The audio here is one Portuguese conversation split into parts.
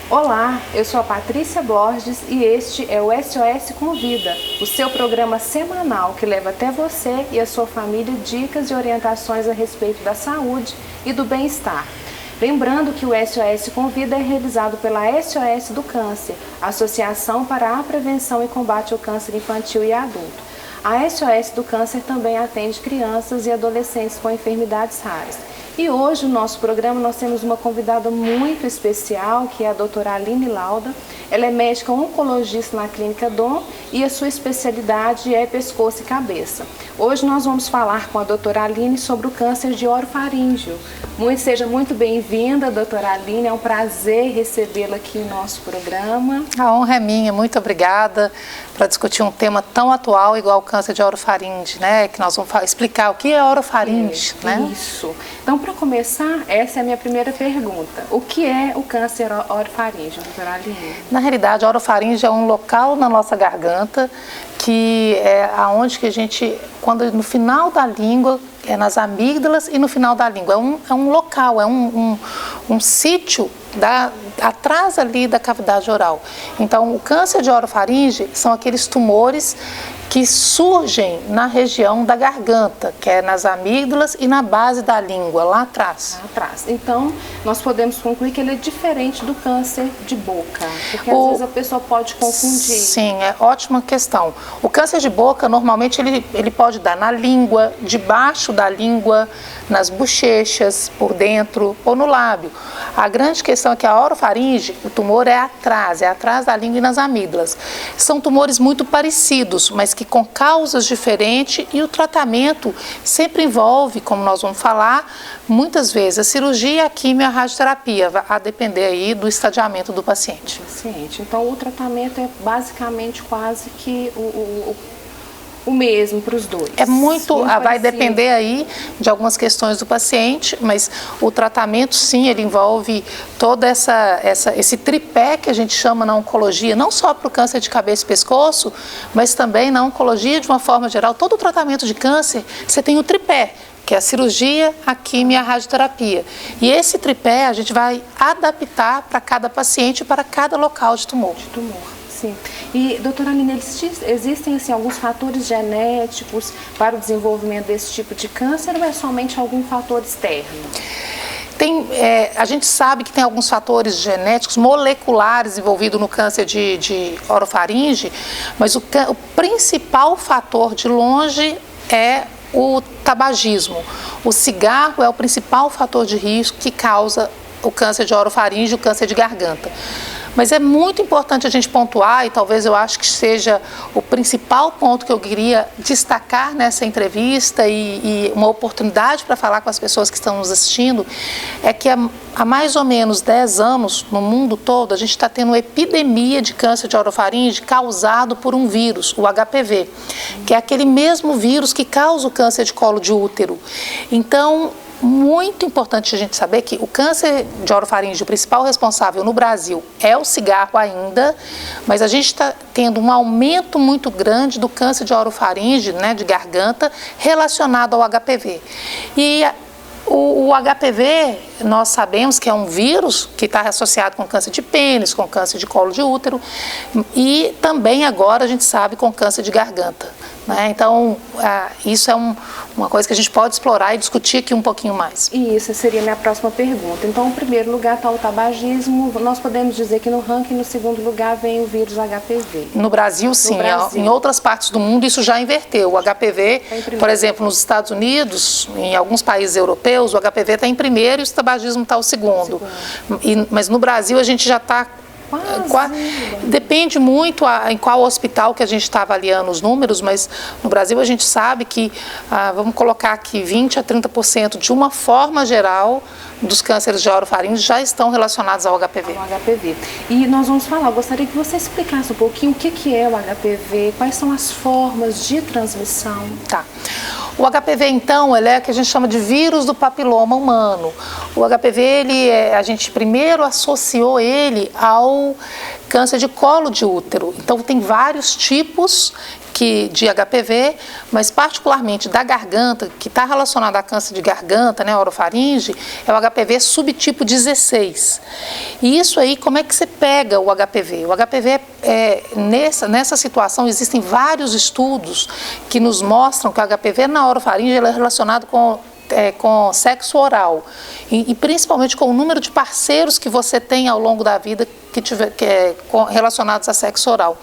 Olá, eu sou a Patrícia Borges e este é o SOS Convida, o seu programa semanal que leva até você e a sua família dicas e orientações a respeito da saúde e do bem-estar. Lembrando que o SOS Convida é realizado pela SOS do Câncer, Associação para a Prevenção e Combate ao Câncer Infantil e Adulto. A SOS do Câncer também atende crianças e adolescentes com enfermidades raras. E hoje, no nosso programa, nós temos uma convidada muito especial, que é a doutora Aline Lauda. Ela é médica oncologista na Clínica Dom e a sua especialidade é pescoço e cabeça. Hoje nós vamos falar com a doutora Aline sobre o câncer de orofaríngeo. Seja muito bem-vinda, doutora Aline, é um prazer recebê-la aqui no nosso programa. A honra é minha, muito obrigada para discutir um tema tão atual igual o câncer de orofaringe, né? Que nós vamos explicar o que é orofaringe, né? Isso. Então, para começar, essa é a minha primeira pergunta. O que é o câncer orofaríngeo, doutora Aline? Na realidade, a orofaringe é um local na nossa garganta que é aonde que a gente, quando no final da língua, é nas amígdalas e no final da língua, é um local, é um sítio atrás ali da cavidade oral. Então, o câncer de orofaringe são aqueles tumores que surgem na região da garganta, que é nas amígdalas e na base da língua, lá atrás. Lá atrás. Então, nós podemos concluir que ele é diferente do câncer de boca, porque às vezes a pessoa pode confundir. Sim, é ótima questão. O câncer de boca, normalmente, ele pode dar na língua, debaixo da língua, nas bochechas, por dentro ou no lábio. A grande questão é que a orofaringe, o tumor é atrás da língua e nas amígdalas. São tumores muito parecidos, mas que com causas diferentes, e o tratamento sempre envolve, como nós vamos falar, muitas vezes a cirurgia, a quimio e a radioterapia, a depender aí do estadiamento do paciente. Então, o tratamento é basicamente quase que o mesmo para os dois. É muito, vai depender aí de algumas questões do paciente, mas o tratamento sim, ele envolve todo esse tripé que a gente chama na oncologia, não só para o câncer de cabeça e pescoço, mas também na oncologia de uma forma geral. Todo o tratamento de câncer, você tem o tripé, que é a cirurgia, a quimio e a radioterapia. E esse tripé a gente vai adaptar para cada paciente, para cada local de tumor. Sim. E, doutora Aline, existem assim, alguns fatores genéticos para o desenvolvimento desse tipo de câncer ou é somente algum fator externo? A gente sabe que tem alguns fatores genéticos, moleculares envolvidos no câncer de orofaringe, mas o principal fator de longe é o tabagismo. O cigarro é o principal fator de risco que causa o câncer de orofaringe e o câncer de garganta. Mas é muito importante a gente pontuar, e talvez eu acho que seja o principal ponto que eu queria destacar nessa entrevista e uma oportunidade para falar com as pessoas que estão nos assistindo, é que há mais ou menos 10 anos, no mundo todo, a gente está tendo uma epidemia de câncer de orofaringe causado por um vírus, o HPV, que é aquele mesmo vírus que causa o câncer de colo de útero. Então, muito importante a gente saber que o câncer de orofaringe, o principal responsável no Brasil é o cigarro ainda, mas a gente está tendo um aumento muito grande do câncer de orofaringe, né, de garganta, relacionado ao HPV. E o HPV, nós sabemos que é um vírus que está associado com câncer de pênis, com câncer de colo de útero e também agora a gente sabe com câncer de garganta. Né? Então, isso é uma coisa que a gente pode explorar e discutir aqui um pouquinho mais. E isso seria a minha próxima pergunta. Então, em primeiro lugar está o tabagismo. Nós podemos dizer que no ranking, no segundo lugar, vem o vírus HPV. No Brasil, sim. Em outras partes do mundo, isso já inverteu. O HPV, por exemplo, nos Estados Unidos, em alguns países europeus, o HPV está em primeiro e o tabagismo está o segundo. Mas no Brasil, a gente já está... Depende muito em qual hospital que a gente está avaliando os números, mas no Brasil a gente sabe que, vamos colocar aqui, 20% a 30% de uma forma geral dos cânceres de orofaringe já estão relacionados ao HPV. E nós vamos falar, eu gostaria que você explicasse um pouquinho o que é o HPV, quais são as formas de transmissão. Tá. O HPV, então, ele é o que a gente chama de vírus do papiloma humano. O HPV, a gente primeiro associou ele ao câncer de colo de útero. Então, tem vários tipos de HPV, mas particularmente da garganta, que está relacionado a câncer de garganta, né, orofaringe, é o HPV subtipo 16. E isso aí, como é que você pega o HPV? O HPV, nessa situação, existem vários estudos que nos mostram que o HPV na orofaringe ele é relacionado com sexo oral e principalmente com o número de parceiros que você tem ao longo da vida relacionados a sexo oral.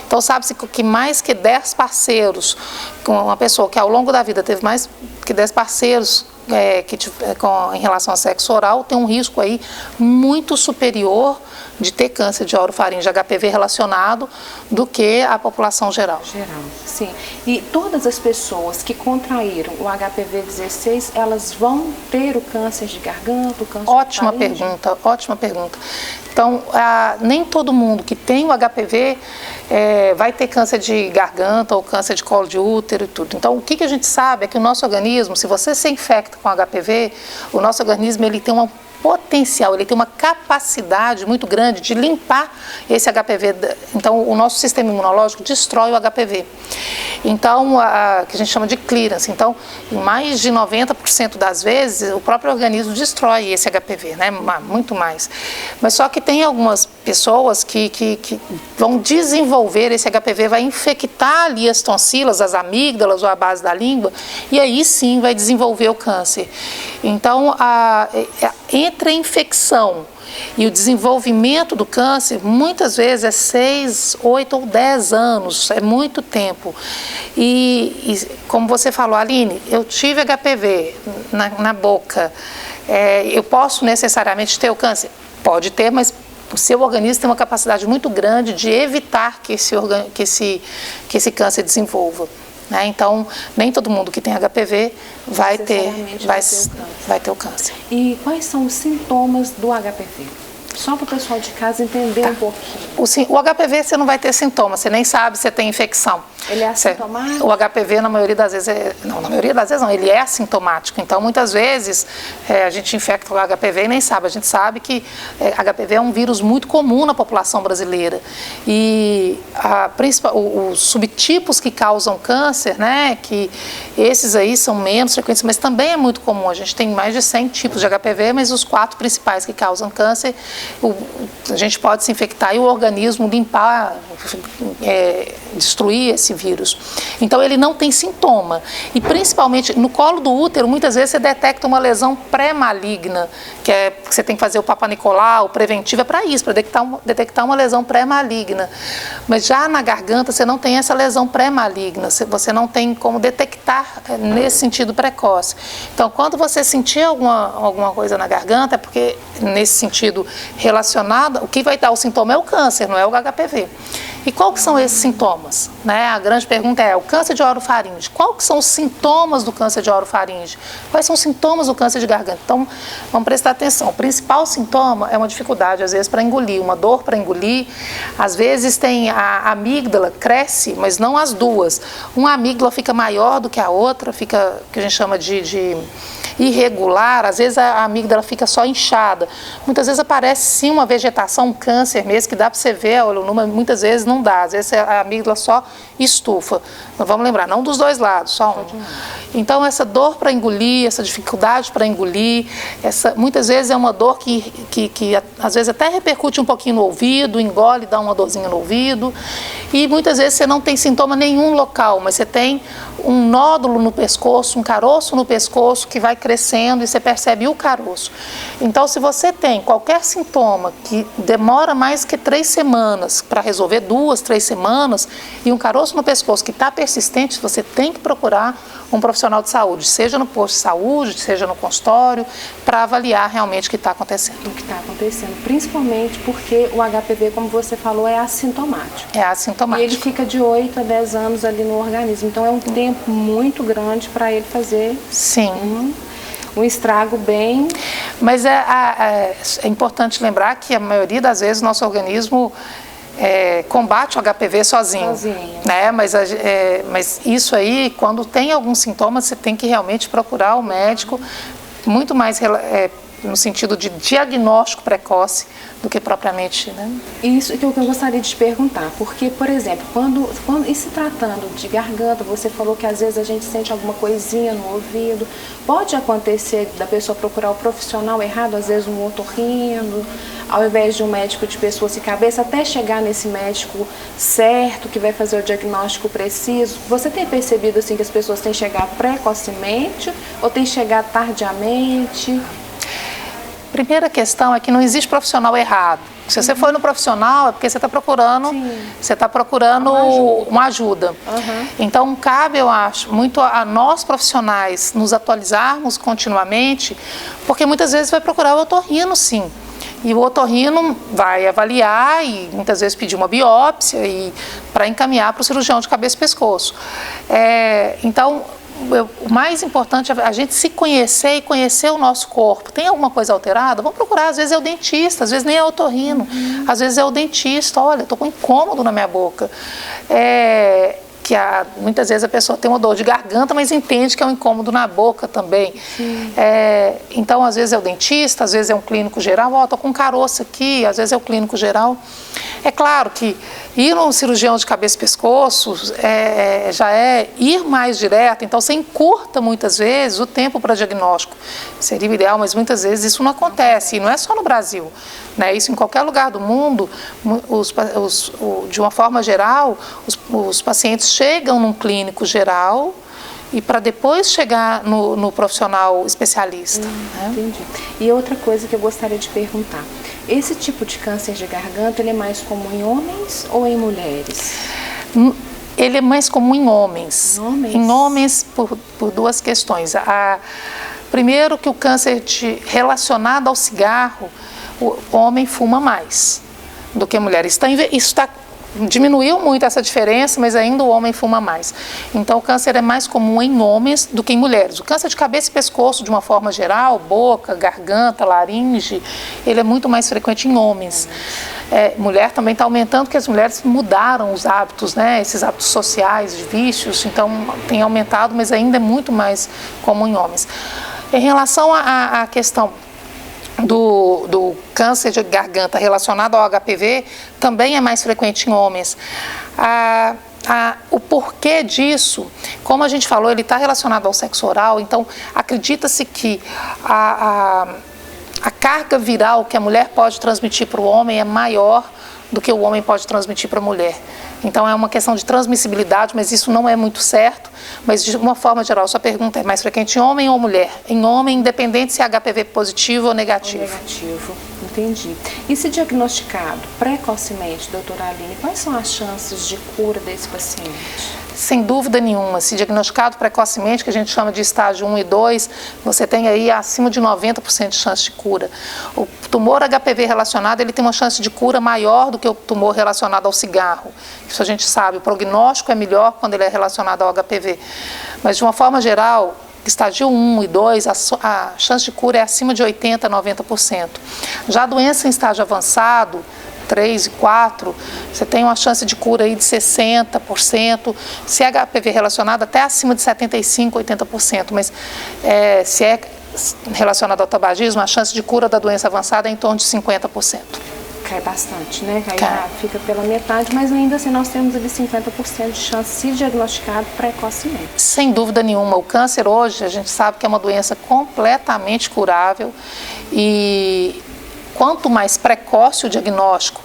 Então, sabe-se que mais que 10 parceiros, com uma pessoa que ao longo da vida teve mais que 10 parceiros em relação a sexo oral, tem um risco aí muito superior de ter câncer de orofaringe HPV relacionado do que a população geral. Sim. E todas as pessoas que contraíram o HPV-16, elas vão ter o câncer de garganta, o câncer Ótima de faringe? ótima pergunta. Então, nem todo mundo que tem o HPV vai ter câncer de garganta ou câncer de colo de útero e tudo. Então, o que a gente sabe é que o nosso organismo, se você se infecta com HPV, o nosso organismo ele tem um potencial, ele tem uma capacidade muito grande de limpar esse HPV. Então, o nosso sistema imunológico destrói o HPV. Então, que a gente chama de clearance. Então, em mais de 90% das vezes, o próprio organismo destrói esse HPV, né? Muito mais. Mas só que tem algumas pessoas que vão desenvolver esse HPV, vai infectar ali as tonsilas, as amígdalas ou a base da língua, e aí sim vai desenvolver o câncer. Então, entre a infecção e o desenvolvimento do câncer, muitas vezes é 6, 8 ou 10 anos, é muito tempo. E como você falou, Aline, eu tive HPV na boca, eu posso necessariamente ter o câncer? Pode ter, mas o seu organismo tem uma capacidade muito grande de evitar que esse câncer desenvolva. Né? Então, nem todo mundo que tem HPV vai ter o câncer. E quais são os sintomas do HPV? Só para o pessoal de casa entender um pouquinho. O HPV você não vai ter sintomas, você nem sabe se tem infecção. Ele é assintomático? O HPV, na maioria das vezes, ele é assintomático. Então, muitas vezes, a gente infecta o HPV e nem sabe. A gente sabe que HPV é um vírus muito comum na população brasileira. E os subtipos que causam câncer, né, que esses aí são menos frequentes, mas também é muito comum. A gente tem mais de 100 tipos de HPV, mas os 4 principais que causam câncer, a gente pode se infectar e o organismo limpar, destruir esse vírus. Então, ele não tem sintoma. E, principalmente, no colo do útero, muitas vezes você detecta uma lesão pré-maligna, que você tem que fazer o Papa Nicolau, preventivo, é para isso, para detectar uma lesão pré-maligna. Mas já na garganta, você não tem essa lesão pré-maligna, você não tem como detectar nesse sentido precoce. Então, quando você sentir alguma coisa na garganta, é porque, nesse sentido relacionado, o que vai dar o sintoma é o câncer, não é o HPV. E quais são esses sintomas? Né? A grande pergunta é, o câncer de orofaringe, quais são os sintomas do câncer de orofaringe? Quais são os sintomas do câncer de garganta? Então, vamos prestar atenção. O principal sintoma é uma dificuldade, às vezes, para engolir, uma dor para engolir. Às vezes tem a amígdala, cresce, mas não as duas. Uma amígdala fica maior do que a outra, fica, que a gente chama de irregular, às vezes a amígdala fica só inchada. Muitas vezes aparece sim uma vegetação, um câncer mesmo, que dá para você ver, mas muitas vezes não dá, às vezes a amígdala só estufa. Mas vamos lembrar, não dos dois lados, só um. Então, essa dor para engolir, essa dificuldade para engolir, muitas vezes é uma dor que às vezes até repercute um pouquinho no ouvido, engole, dá uma dorzinha no ouvido, e muitas vezes você não tem sintoma nenhum local, mas você tem um nódulo no pescoço, um caroço no pescoço que vai crescendo e você percebe o caroço. Então, se você tem qualquer sintoma que demora mais que 3 semanas para resolver, 2, 3 semanas, e um caroço no pescoço que está persistente, você tem que procurar um profissional de saúde, seja no posto de saúde, seja no consultório, para avaliar realmente o que está acontecendo. O que está acontecendo, principalmente porque o HPV, como você falou, é assintomático. É assintomático. E ele fica de 8 a 10 anos ali no organismo, então é um tempo muito grande para ele fazer. Sim. Um estrago bem... Mas é importante lembrar que a maioria das vezes o nosso organismo combate o HPV sozinho. Né? Mas isso aí, quando tem alguns sintomas, você tem que realmente procurar o médico muito mais no sentido de diagnóstico precoce, do que propriamente, né? Isso que eu gostaria de te perguntar, porque, por exemplo, e se tratando de garganta, você falou que às vezes a gente sente alguma coisinha no ouvido, pode acontecer da pessoa procurar o profissional errado, às vezes um otorrino, ao invés de um médico de pescoço e cabeça, até chegar nesse médico certo, que vai fazer o diagnóstico preciso. Você tem percebido assim que as pessoas têm chegado precocemente ou têm chegado tardiamente? Primeira questão é que não existe profissional errado. Se você for no profissional, é porque você está procurando, uma ajuda. Então, cabe, eu acho, muito a nós profissionais nos atualizarmos continuamente, porque muitas vezes vai procurar o otorrino, sim. E o otorrino vai avaliar e muitas vezes pedir uma biópsia para encaminhar para o cirurgião de cabeça e pescoço. Então, o mais importante é a gente se conhecer e conhecer o nosso corpo. Tem alguma coisa alterada? Vamos procurar. Às vezes é o dentista, às vezes nem é o otorrino, às vezes é o dentista. Olha, estou com incômodo na minha boca. Muitas vezes a pessoa tem uma dor de garganta, mas entende que é um incômodo na boca também. Então, às vezes é o dentista, às vezes é um clínico geral. Estou com um caroço aqui, às vezes é o clínico geral. É claro que ir no cirurgião de cabeça e pescoço já é ir mais direto, então você encurta muitas vezes o tempo para diagnóstico. Seria o ideal, mas muitas vezes isso não acontece, e não é só no Brasil. Né? Isso em qualquer lugar do mundo, de uma forma geral, os pacientes chegam num clínico geral e para depois chegar no profissional especialista. Né? Entendi. E outra coisa que eu gostaria de perguntar, esse tipo de câncer de garganta, ele é mais comum em homens ou em mulheres? Ele é mais comum em homens. Em homens por duas questões. Primeiro que o câncer relacionado ao cigarro, o homem fuma mais do que a mulher. Diminuiu muito essa diferença, mas ainda o homem fuma mais. Então, o câncer é mais comum em homens do que em mulheres. O câncer de cabeça e pescoço, de uma forma geral, boca, garganta, laringe, ele é muito mais frequente em homens. Mulher também está aumentando, porque as mulheres mudaram os hábitos, né? Esses hábitos sociais, de vícios, então tem aumentado, mas ainda é muito mais comum em homens. Em relação à questão do câncer de garganta relacionado ao HPV, também é mais frequente em homens. O porquê disso, como a gente falou, ele está relacionado ao sexo oral, então acredita-se que a carga viral que a mulher pode transmitir para o homem é maior do que o homem pode transmitir para a mulher. Então é uma questão de transmissibilidade, mas isso não é muito certo. Mas de uma forma geral, sua pergunta é mais frequente em homem ou mulher? Em homem, independente se é HPV positivo ou negativo. Negativo, entendi. E se diagnosticado precocemente, doutora Aline, quais são as chances de cura desse paciente? Sem dúvida nenhuma, se diagnosticado precocemente, que a gente chama de estágio 1 e 2, você tem aí acima de 90% de chance de cura. O tumor HPV relacionado, ele tem uma chance de cura maior do que o tumor relacionado ao cigarro. Isso a gente sabe, o prognóstico é melhor quando ele é relacionado ao HPV. Mas de uma forma geral, estágio 1 e 2, a chance de cura é acima de 80% a 90%. Já a doença em estágio avançado, 3 e 4, você tem uma chance de cura aí de 60%, se é HPV relacionado até acima de 75%, 80%, mas se é relacionado ao tabagismo, a chance de cura da doença avançada é em torno de 50%. Cai bastante, né? Aí já fica pela metade, mas ainda assim nós temos ali 50% de chance se diagnosticado precocemente. Sem dúvida nenhuma, o câncer hoje a gente sabe que é uma doença completamente curável e quanto mais precoce o diagnóstico,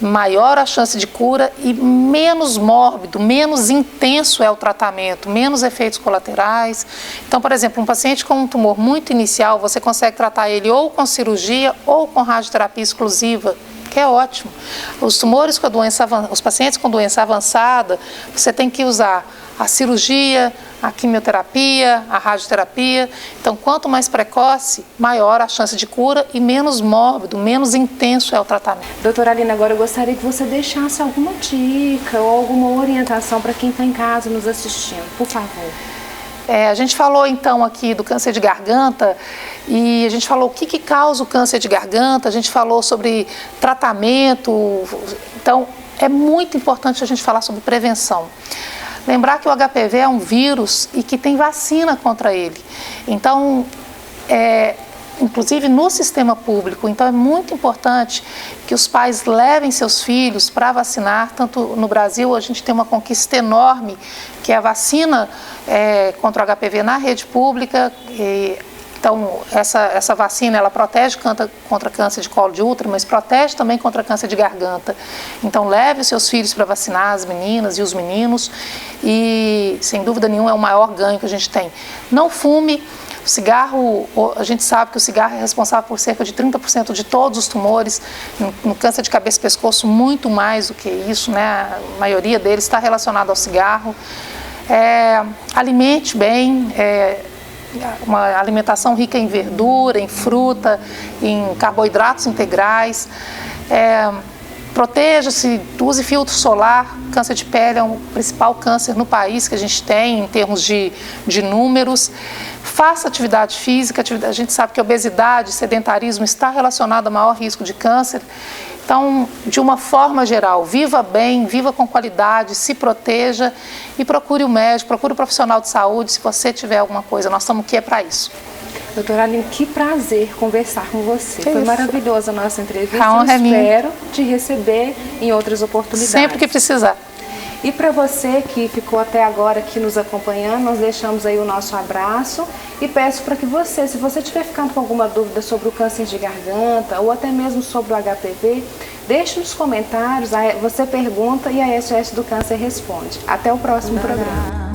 maior a chance de cura e menos mórbido, menos intenso é o tratamento, menos efeitos colaterais. Então, por exemplo, um paciente com um tumor muito inicial, você consegue tratar ele ou com cirurgia ou com radioterapia exclusiva, que é ótimo. Os tumores com os pacientes com doença avançada, você tem que usar a cirurgia, a quimioterapia, a radioterapia. Então, quanto mais precoce, maior a chance de cura e menos mórbido, menos intenso é o tratamento. Doutora Aline, agora eu gostaria que você deixasse alguma dica ou alguma orientação para quem está em casa nos assistindo, por favor. A gente falou então aqui do câncer de garganta e a gente falou o que causa o câncer de garganta, a gente falou sobre tratamento, então é muito importante a gente falar sobre prevenção. Lembrar que o HPV é um vírus e que tem vacina contra ele. Então, inclusive no sistema público. Então é muito importante que os pais levem seus filhos para vacinar. Tanto no Brasil a gente tem uma conquista enorme, que é a vacina contra o HPV na rede pública. Então, essa vacina, ela protege contra câncer de colo de útero, mas protege também contra câncer de garganta. Então, leve os seus filhos para vacinar, as meninas e os meninos, e, sem dúvida nenhuma, é o maior ganho que a gente tem. Não fume. O cigarro, a gente sabe que o cigarro é responsável por cerca de 30% de todos os tumores, no câncer de cabeça e pescoço, muito mais do que isso, né? A maioria deles está relacionado ao cigarro. Alimente bem, uma alimentação rica em verdura, em fruta, em carboidratos integrais. Proteja-se, use filtro solar. Câncer de pele é o principal câncer no país que a gente tem em termos de números. Faça atividade física. A gente sabe que a obesidade, sedentarismo está relacionado a maior risco de câncer. Então, de uma forma geral, viva bem, viva com qualidade, se proteja e procure o médico, procure o profissional de saúde se você tiver alguma coisa. Nós estamos aqui para isso. Doutora Aline, que prazer conversar com você. Foi maravilhosa a nossa entrevista. A honra é minha. Espero te receber em outras oportunidades. Sempre que precisar. E para você que ficou até agora aqui nos acompanhando, nós deixamos aí o nosso abraço e peço para que você, se você estiver ficando com alguma dúvida sobre o câncer de garganta ou até mesmo sobre o HPV, deixe nos comentários, você pergunta e a SOS do Câncer responde. Até o próximo programa.